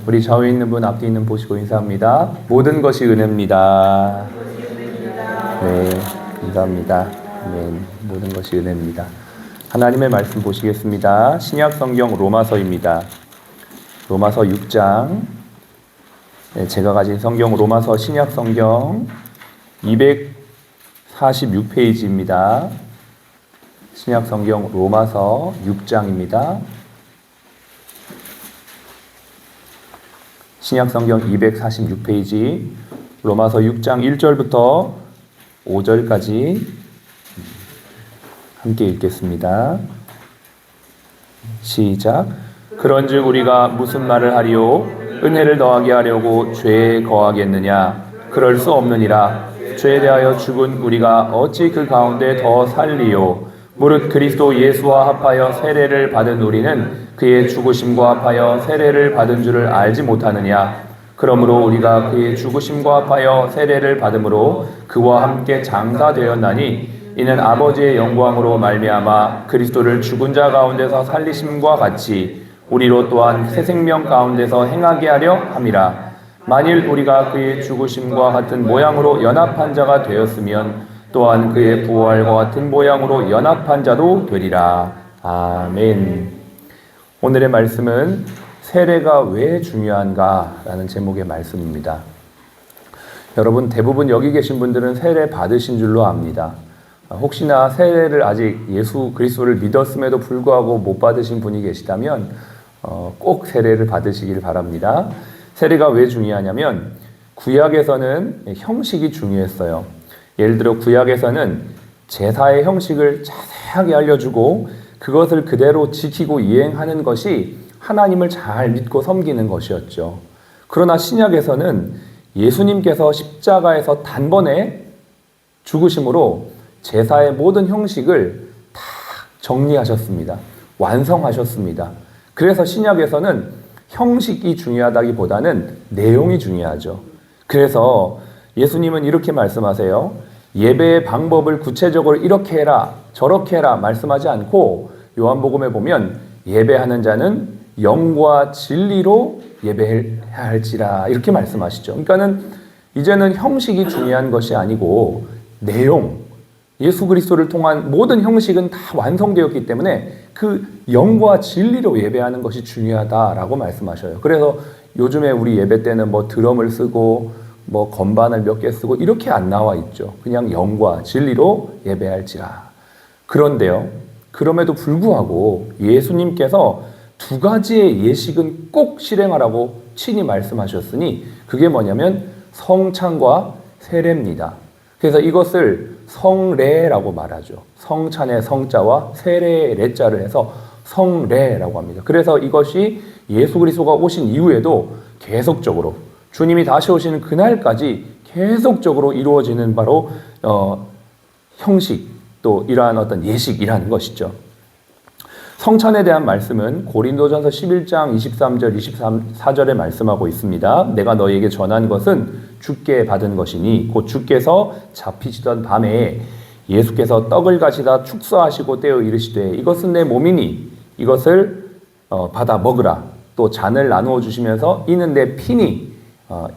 우리 좌우에 있는 분, 앞뒤 있는 분 보시고 인사합니다. 모든 것이 은혜입니다. 네, 감사합니다. 네, 모든 것이 은혜입니다. 하나님의 말씀 보시겠습니다. 신약 성경 로마서입니다. 로마서 6장. 네, 제가 가진 성경 로마서 신약 성경 246페이지입니다. 신약 성경 로마서 6장입니다. 신약성경 246페이지 로마서 6장 1절부터 5절까지 함께 읽겠습니다. 시작. 그런즉 우리가 무슨 말을 하리요? 은혜를 더하게 하려고 죄에 거하겠느냐? 그럴 수 없느니라. 죄에 대하여 죽은 우리가 어찌 그 가운데 더 살리요? 무릇 그리스도 예수와 합하여 세례를 받은 우리는 그의 죽으심과 합하여 세례를 받은 줄을 알지 못하느냐? 그러므로 우리가 그의 죽으심과 합하여 세례를 받음으로 그와 함께 장사되었나니 이는 아버지의 영광으로 말미암아 그리스도를 죽은 자 가운데서 살리심과 같이 우리로 또한 새 생명 가운데서 행하게 하려 함이라. 만일 우리가 그의 죽으심과 같은 모양으로 연합한 자가 되었으면 또한 그의 부활과 같은 모양으로 연합한 자도 되리라. 아멘. 오늘의 말씀은 세례가 왜 중요한가? 라는 제목의 말씀입니다. 여러분 대부분 여기 계신 분들은 세례 받으신 줄로 압니다. 혹시나 세례를 아직 예수 그리스도를 믿었음에도 불구하고 못 받으신 분이 계시다면 꼭 세례를 받으시길 바랍니다. 세례가 왜 중요하냐면 구약에서는 형식이 중요했어요. 예를 들어 구약에서는 제사의 형식을 자세하게 알려주고 그것을 그대로 지키고 이행하는 것이 하나님을 잘 믿고 섬기는 것이었죠. 그러나 신약에서는 예수님께서 십자가에서 단번에 죽으심으로 제사의 모든 형식을 다 정리하셨습니다. 완성하셨습니다. 그래서 신약에서는 형식이 중요하다기보다는 내용이 중요하죠. 그래서 예수님은 이렇게 말씀하세요. 예배의 방법을 구체적으로 이렇게 해라, 저렇게 해라 말씀하지 않고 요한복음에 보면 예배하는 자는 영과 진리로 예배해야 할지라 이렇게 말씀하시죠. 그러니까는 이제는 형식이 중요한 것이 아니고 내용, 예수 그리스도를 통한 모든 형식은 다 완성되었기 때문에 그 영과 진리로 예배하는 것이 중요하다라고 말씀하셔요. 그래서 요즘에 우리 예배 때는 뭐 드럼을 쓰고 뭐 건반을 몇 개 쓰고 이렇게 안 나와 있죠. 그냥 영과 진리로 예배할지라. 그런데요, 그럼에도 불구하고 예수님께서 두 가지의 예식은 꼭 실행하라고 친히 말씀하셨으니 그게 뭐냐면 성찬과 세례입니다. 그래서 이것을 성례라고 말하죠. 성찬의 성자와 세례의 레자를 해서 성례라고 합니다. 그래서 이것이 예수 그리스도가 오신 이후에도 계속적으로 주님이 다시 오시는 그날까지 계속적으로 이루어지는 바로 형식 또 이러한 어떤 예식이라는 것이죠. 성찬에 대한 말씀은 고린도전서 11장 23절 24절에 말씀하고 있습니다. 내가 너희에게 전한 것은 주께 받은 것이니 곧 주께서 잡히시던 밤에 예수께서 떡을 가시다 축사하시고 떼어 이르시되 이것은 내 몸이니 이것을 받아 먹으라. 또 잔을 나누어 주시면서 이는 내 피니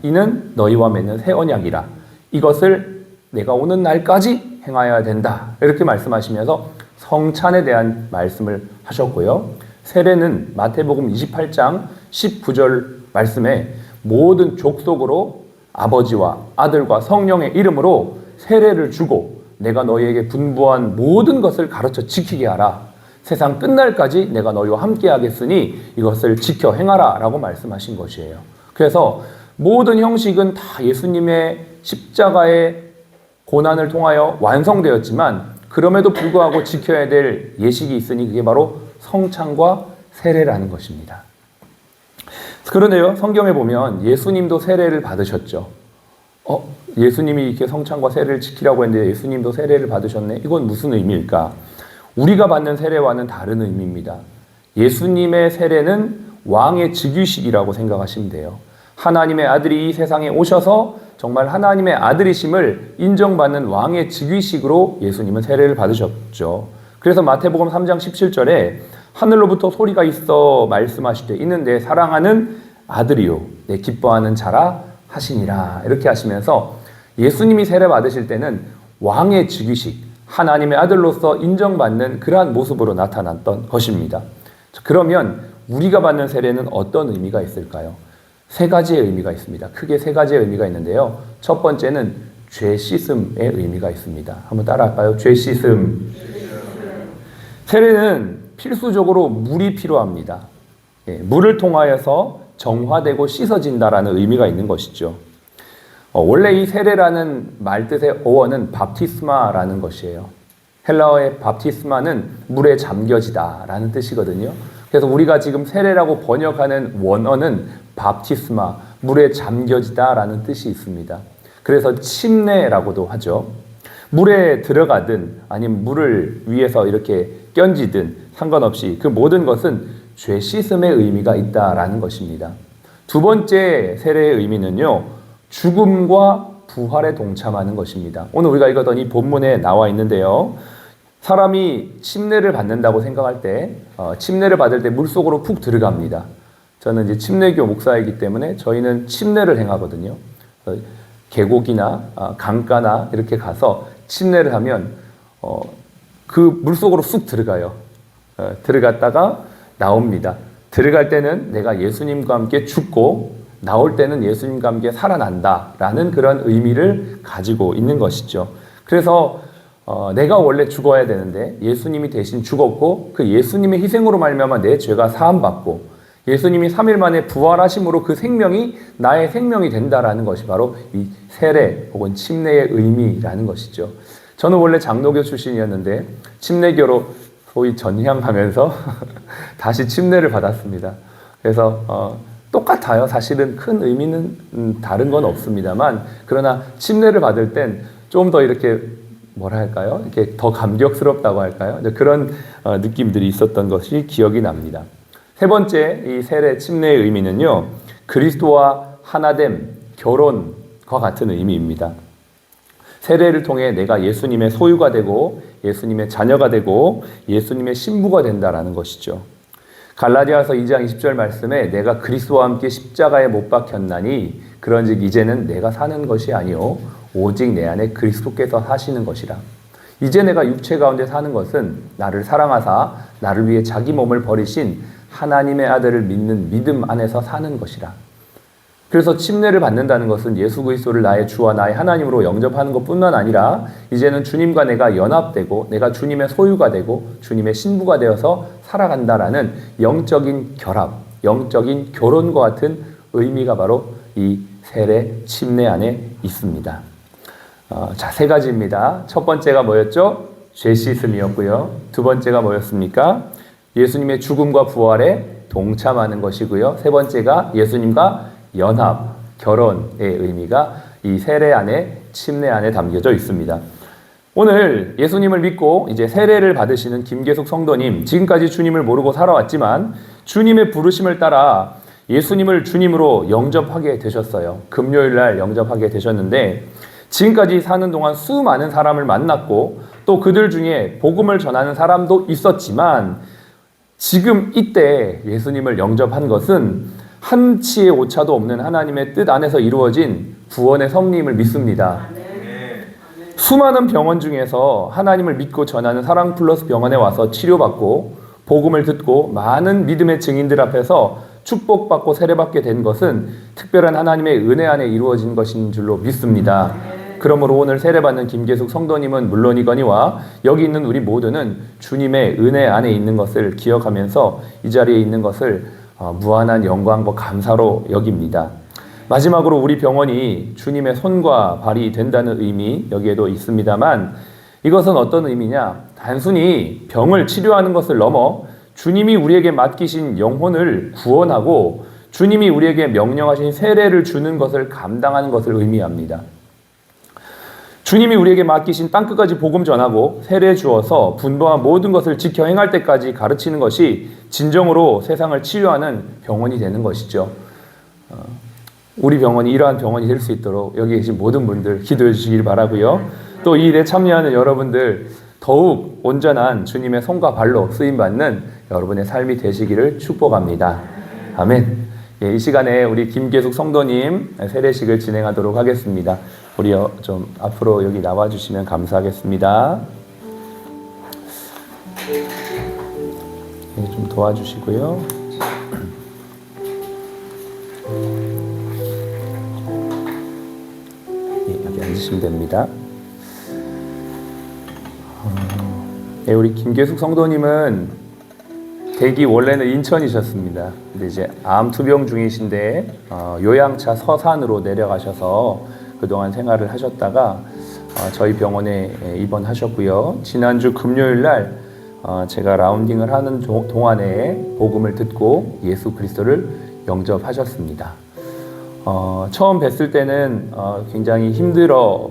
이는 너희와 맺는 새 언약이라. 이것을 내가 오는 날까지 행하여야 된다. 이렇게 말씀하시면서 성찬에 대한 말씀을 하셨고요. 세례는 마태복음 28장 19절 말씀에 모든 족속으로 아버지와 아들과 성령의 이름으로 세례를 주고 내가 너희에게 분부한 모든 것을 가르쳐 지키게 하라. 세상 끝날까지 내가 너희와 함께 하겠으니 이것을 지켜 행하라 라고 말씀하신 것이에요. 그래서 모든 형식은 다 예수님의 십자가의 고난을 통하여 완성되었지만 그럼에도 불구하고 지켜야 될 예식이 있으니 그게 바로 성찬과 세례라는 것입니다. 그런데요, 성경에 보면 예수님도 세례를 받으셨죠. 예수님이 이렇게 성찬과 세례를 지키라고 했는데 예수님도 세례를 받으셨네? 이건 무슨 의미일까? 우리가 받는 세례와는 다른 의미입니다. 예수님의 세례는 왕의 즉위식이라고 생각하시면 돼요. 하나님의 아들이 이 세상에 오셔서 정말 하나님의 아들이심을 인정받는 왕의 즉위식으로 예수님은 세례를 받으셨죠. 그래서 마태복음 3장 17절에 하늘로부터 소리가 있어 말씀하시되 이는 내 사랑하는 아들이요 내 기뻐하는 자라 하시니라. 이렇게 하시면서 예수님이 세례 받으실 때는 왕의 즉위식, 하나님의 아들로서 인정받는 그러한 모습으로 나타났던 것입니다. 그러면 우리가 받는 세례는 어떤 의미가 있을까요? 세 가지의 의미가 있습니다. 크게 세 가지의 의미가 있는데요. 첫 번째는 죄 씻음의 의미가 있습니다. 한번 따라할까요? 죄 씻음. 세례는 필수적으로 물이 필요합니다. 물을 통하여서 정화되고 씻어진다라는 의미가 있는 것이죠. 원래 이 세례라는 말 뜻의 어원은 밥티스마라는 것이에요. 헬라어의 밥티스마는 물에 잠겨지다라는 뜻이거든요. 그래서 우리가 지금 세례라고 번역하는 원어는 밥티스마, 물에 잠겨지다라는 뜻이 있습니다. 그래서 침례라고도 하죠. 물에 들어가든 아니면 물을 위에서 이렇게 견지든 상관없이 그 모든 것은 죄 씻음의 의미가 있다라는 것입니다. 두 번째 세례의 의미는요, 죽음과 부활에 동참하는 것입니다. 오늘 우리가 읽었던 이 본문에 나와 있는데요. 사람이 침례를 받는다고 생각할 때, 침례를 받을 때 물속으로 푹 들어갑니다. 저는 이제 침례교 목사이기 때문에 저희는 침례를 행하거든요. 계곡이나 강가나 이렇게 가서 침례를 하면 그 물속으로 쑥 들어가요. 들어갔다가 나옵니다. 들어갈 때는 내가 예수님과 함께 죽고 나올 때는 예수님과 함께 살아난다라는 그런 의미를 가지고 있는 것이죠. 그래서 내가 원래 죽어야 되는데 예수님이 대신 죽었고 그 예수님의 희생으로 말미암아 내 죄가 사함받고 예수님이 3일 만에 부활하심으로 그 생명이 나의 생명이 된다라는 것이 바로 이 세례 혹은 침례의 의미라는 것이죠. 저는 원래 장로교 출신이었는데 침례교로 소위 전향하면서 다시 침례를 받았습니다. 그래서 똑같아요. 사실은 큰 의미는 다른 건 없습니다만 그러나 침례를 받을 땐 좀 더 이렇게 뭐랄까요? 이렇게 더 감격스럽다고 할까요? 그런 느낌들이 있었던 것이 기억이 납니다. 세 번째 이 세례 침례의 의미는요, 그리스도와 하나됨, 결혼과 같은 의미입니다. 세례를 통해 내가 예수님의 소유가 되고 예수님의 자녀가 되고 예수님의 신부가 된다라는 것이죠. 갈라디아서 2장 20절 말씀에 내가 그리스도와 함께 십자가에 못 박혔나니 그런즉 이제는 내가 사는 것이 아니요 오직 내 안에 그리스도께서 사시는 것이라. 이제 내가 육체 가운데 사는 것은 나를 사랑하사 나를 위해 자기 몸을 버리신 하나님의 아들을 믿는 믿음 안에서 사는 것이라. 그래서 침례를 받는다는 것은 예수 그리스도를 나의 주와 나의 하나님으로 영접하는 것뿐만 아니라 이제는 주님과 내가 연합되고 내가 주님의 소유가 되고 주님의 신부가 되어서 살아간다라는 영적인 결합, 영적인 결혼과 같은 의미가 바로 이 세례 침례 안에 있습니다. 자, 세 가지입니다. 첫 번째가 뭐였죠? 죄 씻음이었고요. 두 번째가 뭐였습니까? 예수님의 죽음과 부활에 동참하는 것이고요. 세 번째가 예수님과 연합, 결혼의 의미가 이 세례 안에, 침례 안에 담겨져 있습니다. 오늘 예수님을 믿고 이제 세례를 받으시는 김계숙 성도님, 지금까지 주님을 모르고 살아왔지만 주님의 부르심을 따라 예수님을 주님으로 영접하게 되셨어요. 금요일 날 영접하게 되셨는데 지금까지 사는 동안 수많은 사람을 만났고 또 그들 중에 복음을 전하는 사람도 있었지만 지금 이때 예수님을 영접한 것은 한치의 오차도 없는 하나님의 뜻 안에서 이루어진 구원의 섭리임을 믿습니다. 수많은 병원 중에서 하나님을 믿고 전하는 사랑 플러스 병원에 와서 치료받고 복음을 듣고 많은 믿음의 증인들 앞에서 축복받고 세례받게 된 것은 특별한 하나님의 은혜 안에 이루어진 것인 줄로 믿습니다. 그러므로 오늘 세례받는 김계숙 성도님은 물론이거니와 여기 있는 우리 모두는 주님의 은혜 안에 있는 것을 기억하면서 이 자리에 있는 것을 무한한 영광과 감사로 여깁니다. 마지막으로 우리 병원이 주님의 손과 발이 된다는 의미 여기에도 있습니다만 이것은 어떤 의미냐? 단순히 병을 치료하는 것을 넘어 주님이 우리에게 맡기신 영혼을 구원하고 주님이 우리에게 명령하신 세례를 주는 것을 감당하는 것을 의미합니다. 주님이 우리에게 맡기신 땅끝까지 복음 전하고 세례 주어서 분부한 모든 것을 지켜 행할 때까지 가르치는 것이 진정으로 세상을 치유하는 병원이 되는 것이죠. 우리 병원이 이러한 병원이 될 수 있도록 여기 계신 모든 분들 기도해 주시길 바라고요. 또 이 일에 참여하는 여러분들 더욱 온전한 주님의 손과 발로 쓰임받는 여러분의 삶이 되시기를 축복합니다. 아멘. 이 시간에 우리 김계숙 성도님 세례식을 진행하도록 하겠습니다. 우리 좀 앞으로 여기 나와주시면 감사하겠습니다. 좀 도와주시고요. 여기 앉으시면 됩니다. 우리 김계숙 성도님은 댁이 원래는 인천이셨습니다. 근데 이제 암 투병 중이신데 요양차 서산으로 내려가셔서 그동안 생활을 하셨다가 저희 병원에 입원하셨고요. 지난주 금요일 날 제가 라운딩을 하는 동안에 복음을 듣고 예수 그리스도를 영접하셨습니다. 처음 뵀을 때는 굉장히 힘들어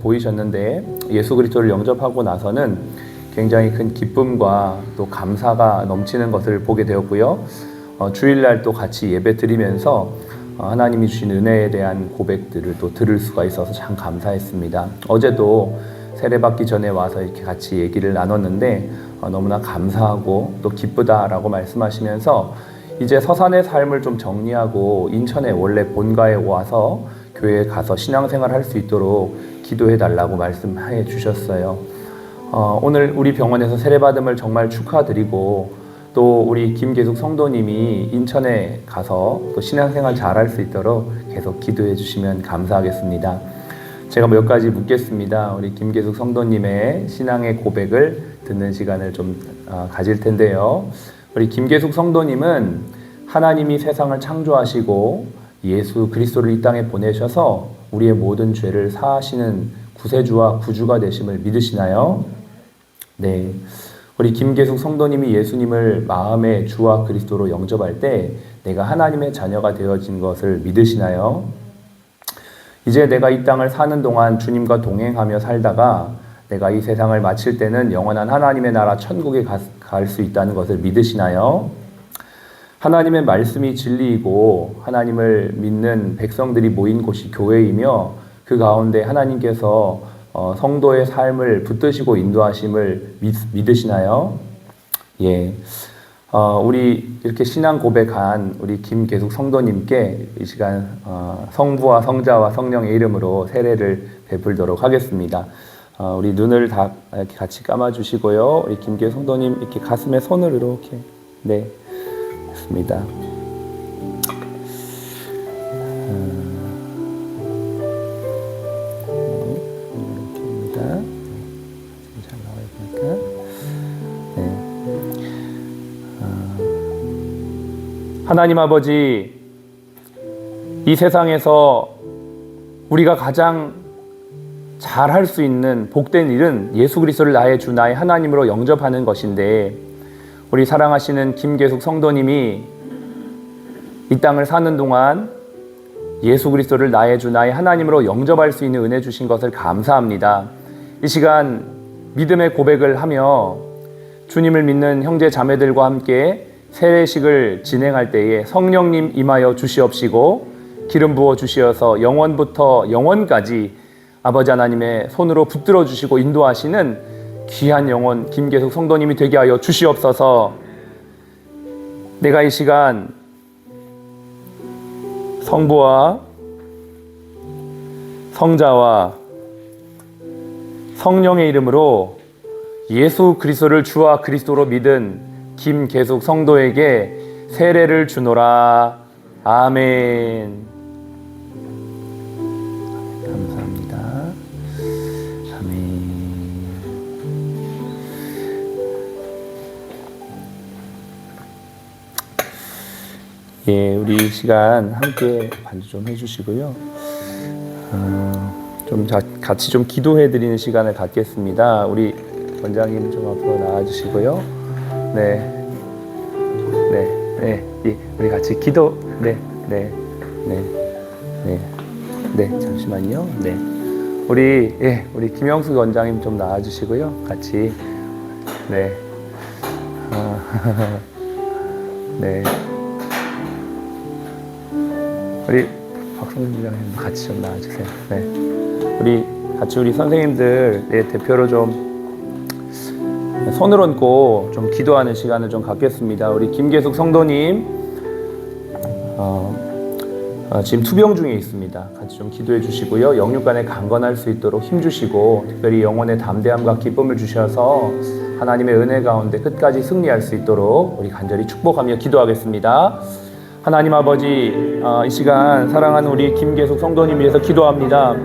보이셨는데 예수 그리스도를 영접하고 나서는 굉장히 큰 기쁨과 또 감사가 넘치는 것을 보게 되었고요. 주일날 또 같이 예배 드리면서 하나님이 주신 은혜에 대한 고백들을 또 들을 수가 있어서 참 감사했습니다. 어제도 세례받기 전에 와서 이렇게 같이 얘기를 나눴는데 너무나 감사하고 또 기쁘다라고 말씀하시면서 이제 서산의 삶을 좀 정리하고 인천에 원래 본가에 와서 교회에 가서 신앙생활 할 수 있도록 기도해 달라고 말씀해 주셨어요. 오늘 우리 병원에서 세례받음을 정말 축하드리고 또 우리 김계숙 성도님이 인천에 가서 또 신앙생활 잘할 수 있도록 계속 기도해 주시면 감사하겠습니다. 제가 몇 가지 묻겠습니다. 우리 김계숙 성도님의 신앙의 고백을 듣는 시간을 좀 가질 텐데요. 우리 김계숙 성도님은 하나님이 세상을 창조하시고 예수 그리스도를 이 땅에 보내셔서 우리의 모든 죄를 사하시는 구세주와 구주가 되심을 믿으시나요? 네. 우리 김계숙 성도님이 예수님을 마음의 주와 그리스도로 영접할 때 내가 하나님의 자녀가 되어진 것을 믿으시나요? 이제 내가 이 땅을 사는 동안 주님과 동행하며 살다가 내가 이 세상을 마칠 때는 영원한 하나님의 나라 천국에 갈 수 있다는 것을 믿으시나요? 하나님의 말씀이 진리이고 하나님을 믿는 백성들이 모인 곳이 교회이며 그 가운데 하나님께서 성도의 삶을 붙드시고 인도하심을 믿으시나요? 예. 우리 이렇게 신앙 고백한 우리 김계숙 성도님께 이 시간 성부와 성자와 성령의 이름으로 세례를 베풀도록 하겠습니다. 우리 눈을 다 이렇게 같이 감아주시고요. 우리 김계숙 성도님 이렇게 가슴에 손을 이렇게 네, 했습니다. 하나님 아버지, 이 세상에서 우리가 가장 잘할 수 있는 복된 일은 예수 그리스도를 나의 주, 나의 하나님으로 영접하는 것인데 우리 사랑하시는 김계숙 성도님이 이 땅을 사는 동안 예수 그리스도를 나의 주, 나의 하나님으로 영접할 수 있는 은혜 주신 것을 감사합니다. 이 시간 믿음의 고백을 하며 주님을 믿는 형제 자매들과 함께 세례식을 진행할 때에 성령님 임하여 주시옵시고 기름 부어 주시어서 영원부터 영원까지 아버지 하나님의 손으로 붙들어 주시고 인도하시는 귀한 영혼 김계숙 성도님이 되게 하여 주시옵소서. 내가 이 시간 성부와 성자와 성령의 이름으로 예수 그리스도를 주와 그리스도로 믿은 김계숙 성도에게 세례를 주노라. 아멘. 감사합니다. 아멘. 예, 우리 이 시간 함께 반주 좀 해주시고요. 좀 같이 좀 기도해 드리는 시간을 갖겠습니다. 우리 원장님 좀 앞으로 나와주시고요. 네, 우리 같이 기도, 잠시만요. 네, 우리 김영숙 원장님 좀 나와주시고요. 같이, 네, 우리 박성준 부장님 같이 좀 나와주세요. 네, 우리 선생님들 대표로 좀 손을 얹고 좀 기도하는 시간을 좀 갖겠습니다. 우리 김계숙 성도님, 지금 투병 중에 있습니다. 같이 좀 기도해 주시고요. 영육간에 강건할 수 있도록 힘 주시고 특별히 영혼의 담대함과 기쁨을 주셔서 하나님의 은혜 가운데 끝까지 승리할 수 있도록 우리 간절히 축복하며 기도하겠습니다. 하나님 아버지, 이 시간 사랑하는 우리 김계숙 성도님 위해서 기도합니다.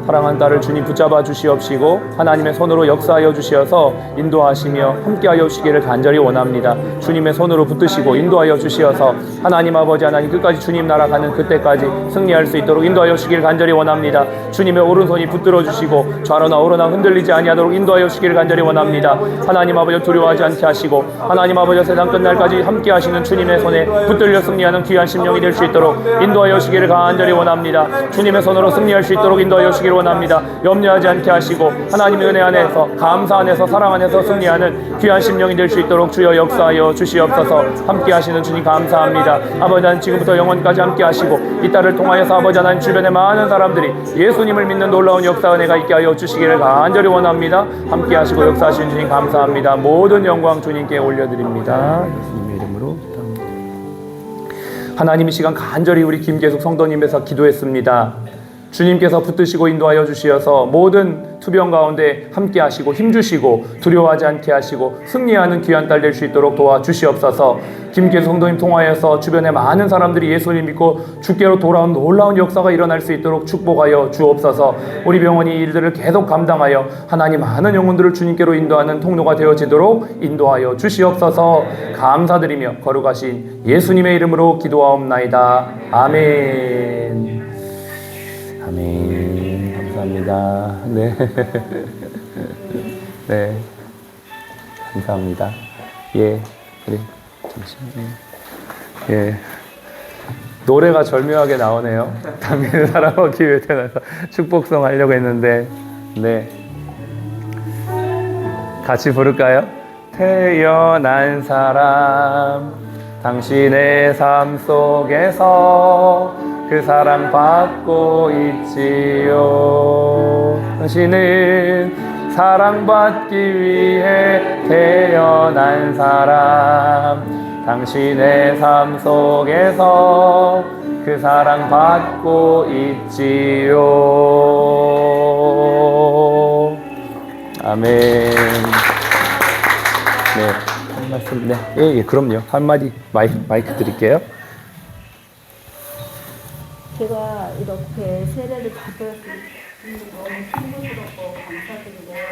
사랑하는 딸을 주님 붙잡아 주시옵시고 하나님의 손으로 역사하여 주시어서 인도하시며 함께하여 주시기를 간절히 원합니다. 주님의 손으로 붙드시고 인도하여 주시어서 하나님 아버지 하나님 끝까지 주님 나라 가는 그때까지 승리할 수 있도록 인도하여 주시기를 간절히 원합니다. 주님의 오른손이 붙들어 주시고 좌로나 우로나 흔들리지 아니하도록 인도하여 주시기를 간절히 원합니다. 하나님 아버지 두려워하지 않게 하시고 하나님 아버지 세상 끝날까지 함께 하시는 주님의 손에 붙들려 승리하는 귀한 심령이 될 수 있도록 인도하여 주시기를 간절히 원합니다. 주님의 손으로 승리할 수 있도록 인도하여 주시기를 원합니다. 염려하지 않게 하시고 하나님의 은혜 안에서 감사 안에서 사랑 안에서 승리하는 귀한 심령이 될 수 있도록 주여 역사하여 주시옵소서. 함께 하시는 주님 감사합니다. 아버지 하나님 지금부터 영원까지 함께 하시고 이 딸을 통하여서 아버지 하나님 주변의 많은 사람들이 예수님을 믿는 놀라운 역사 은혜가 있게 하여 주시기를 간절히 원합니다. 함께 하시고 역사하시는 주님 감사합니다. 모든 영광 주님께 올려드립니다. 예수님의 이름으로 기도합니다. 하나님 이 시간 간절히 우리 김계숙 성도님에서 기도했습니다. 주님께서 붙드시고 인도하여 주시어서 모든 투병 가운데 함께 하시고 힘주시고 두려워하지 않게 하시고 승리하는 귀한 딸 될 수 있도록 도와주시옵소서. 김계숙 성도님 통하여서 주변에 많은 사람들이 예수를 믿고 주께로 돌아온 놀라운 역사가 일어날 수 있도록 축복하여 주옵소서. 우리 병원이 이 일들을 계속 감당하여 하나님 많은 영혼들을 주님께로 인도하는 통로가 되어지도록 인도하여 주시옵소서. 감사드리며 거룩하신 예수님의 이름으로 기도하옵나이다. 아멘. 아멘. 감사합니다. 네. 네. 감사합니다. 예. 그래. 잠시만요. 예. 노래가 절묘하게 나오네요. 당신을 살아오기 위해 태어나서 축복송 하려고 했는데, 네. 같이 부를까요? 태어난 사람, 당신의 삶 속에서 그 사랑 받고 있지요. 당신은 사랑받기 위해 태어난 사람, 당신의 삶 속에서 그 사랑 받고 있지요. 아멘. 네, 한 말씀, 네, 예, 그럼요. 한마디 마이크 드릴게요. 제가 이렇게 세례를 받을 수 있는 너무 신부스럽고 감사드리고요.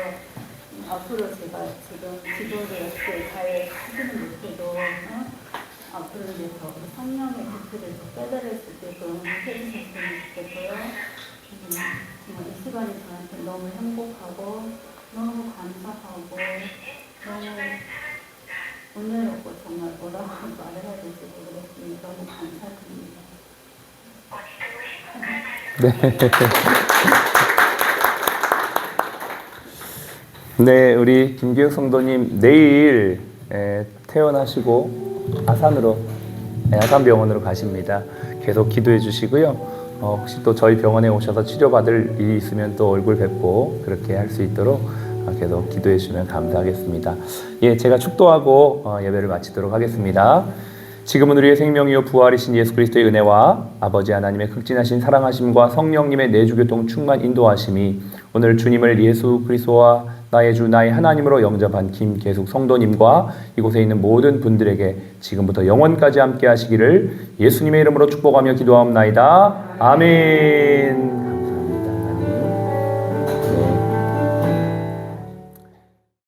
앞으로 제가 지금 기도를 이렇게 잘 하지는 못해도 앞으로 이제 더 성령의 기표를 더 깨달을 수 있게끔 해주셨으면 좋겠고요. 정말 이 시간이 저한테 너무 행복하고 너무 감사하고 너무 은혜롭고 정말 뭐라고 말해야 될지 모르겠으니 너무 감사드립니다. 네. 네, 우리 김기혁 성도님 내일 퇴원하시고 아산병원으로 가십니다. 계속 기도해 주시고요. 혹시 또 저희 병원에 오셔서 치료받을 일이 있으면 또 얼굴 뵙고 그렇게 할 수 있도록 계속 기도해 주시면 감사하겠습니다. 예, 제가 축도하고 예배를 마치도록 하겠습니다. 지금은 우리의 생명이요 부활이신 예수 그리스도의 은혜와 아버지 하나님의 극진하신 사랑하심과 성령님의 내주교통 충만 인도하심이 오늘 주님을 예수 그리스도와 나의 주 나의 하나님으로 영접한 김계숙 성도님과 이곳에 있는 모든 분들에게 지금부터 영원까지 함께 하시기를 예수님의 이름으로 축복하며 기도하옵나이다. 아멘.